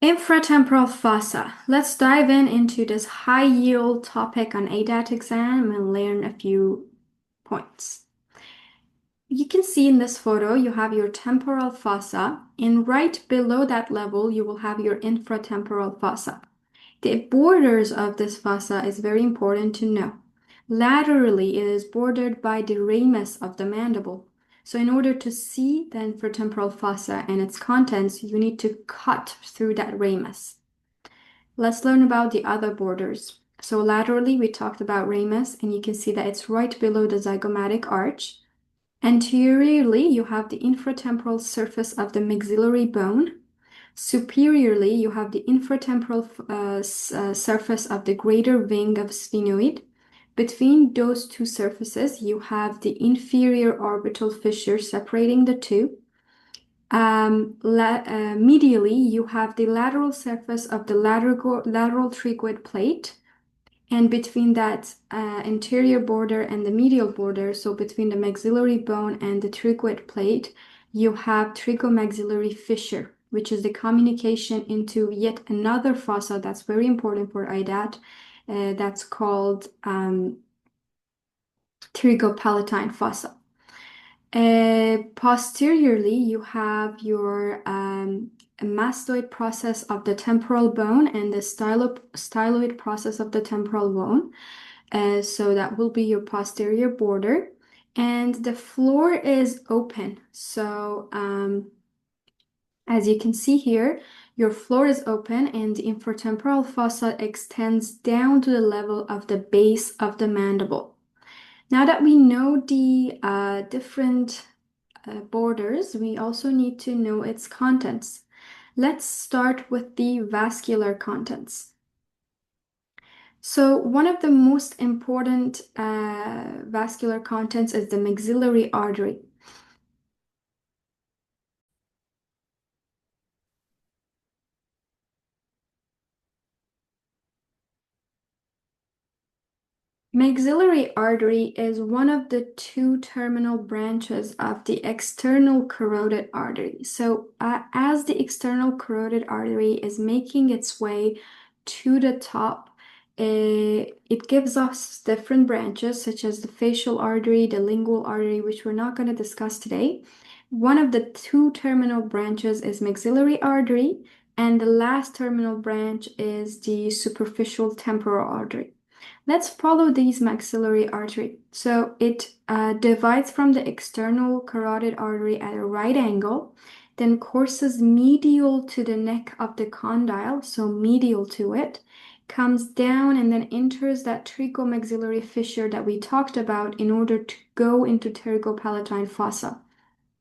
Infratemporal fossa. Let's dive into this high-yield topic on ADAT exam and learn a few points. You can see in this photo, you have your temporal fossa, and right below that level, you will have your infratemporal fossa. The borders of this fossa is very important to know. Laterally, it is bordered by the ramus of the mandible. So in order to see the infratemporal fossa and its contents, you need to cut through that ramus. Let's learn about the other borders. So laterally, we talked about ramus, and you can see that it's right below the zygomatic arch. Anteriorly, you have the infratemporal surface of the maxillary bone. Superiorly, you have the infratemporal surface of the greater wing of sphenoid. Between those two surfaces, you have the inferior orbital fissure separating the two. Medially, you have the lateral surface of the lateral trigoid plate, and between that anterior border and the medial border, so between the maxillary bone and the trigoid plate, you have trigomaxillary fissure, which is the communication into yet another fossa that's very important for IDAT. That's called pterygopalatine fossa. Posteriorly, you have your mastoid process of the temporal bone and the styloid process of the temporal bone. So that will be your posterior border. And the floor is open. So as you can see here, your floor is open and the infratemporal fossa extends down to the level of the base of the mandible. Now that we know the different borders, we also need to know its contents. Let's start with the vascular contents. So one of the most important vascular contents is the maxillary artery. Maxillary artery is one of the two terminal branches of the external carotid artery. So, as the external carotid artery is making its way to the top, it gives us different branches, such as the facial artery, the lingual artery, which we're not going to discuss today. One of the two terminal branches is maxillary artery, and the last terminal branch is the superficial temporal artery. Let's follow these maxillary artery. So it divides from the external carotid artery at a right angle, then courses medial to the neck of the condyle, so medial to it, comes down and then enters that trigomaxillary fissure that we talked about in order to go into pterygopalatine fossa.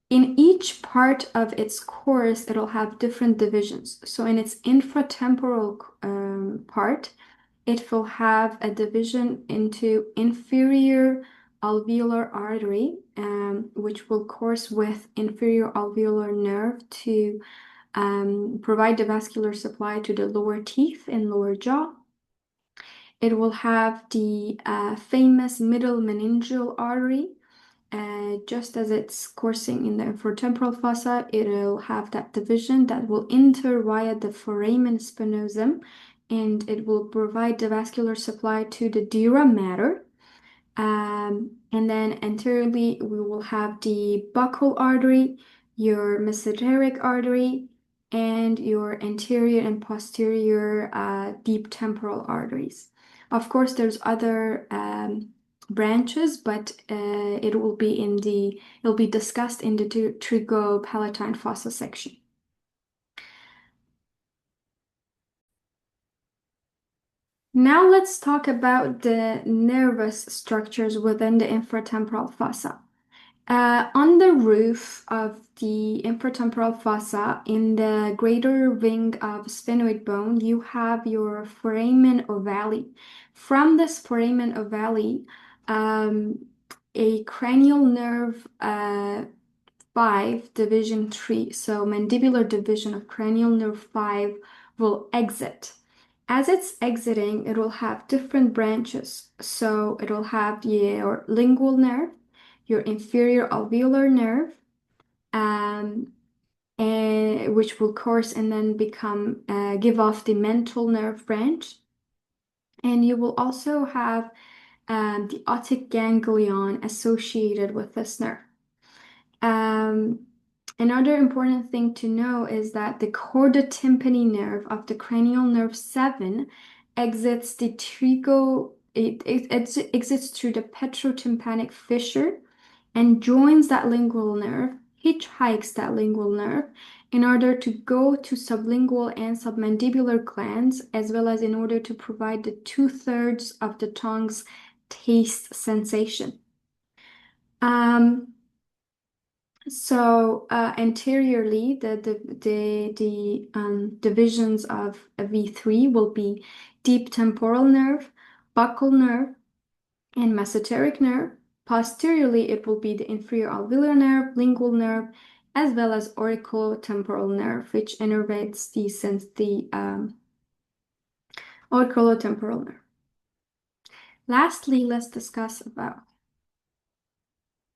In each part of its course, it'll have different divisions. So in its infratemporal part, it will have a division into inferior alveolar artery, which will course with inferior alveolar nerve to provide the vascular supply to the lower teeth and lower jaw. It will have the famous middle meningeal artery. Just as it's coursing in the infratemporal fossa, it will have that division that will enter via the foramen spinosum, and it will provide the vascular supply to the dura mater. And then anteriorly, we will have the buccal artery, your mesenteric artery, and your anterior and posterior deep temporal arteries. Of course, there's other branches, but it'll be discussed in the trigopalatine fossa section. Now let's talk about the nervous structures within the infratemporal fossa. On the roof of the infratemporal fossa, in the greater wing of sphenoid bone, you have your foramen ovale. From this foramen ovale, a cranial nerve 5, division 3, so mandibular division of cranial nerve 5 will exit. As it's exiting, it will have different branches. So it will have your lingual nerve, your inferior alveolar nerve, um, and which will course and then become give off the mental nerve branch. And you will also have the otic ganglion associated with this nerve. Um, Another important thing to know is that the chorda tympani nerve of the cranial nerve 7 exits the it exits through the petrotympanic fissure and joins that lingual nerve, hitchhikes that lingual nerve in order to go to sublingual and submandibular glands, as well as in order to provide the 2/3 of the tongue's taste sensation. Um, Anteriorly, the divisions of a V3 will be deep temporal nerve, buccal nerve, and mesenteric nerve. Posteriorly, it will be the inferior alveolar nerve, lingual nerve, as well as auriculotemporal nerve, which innervates the auriculotemporal nerve. Lastly, let's discuss about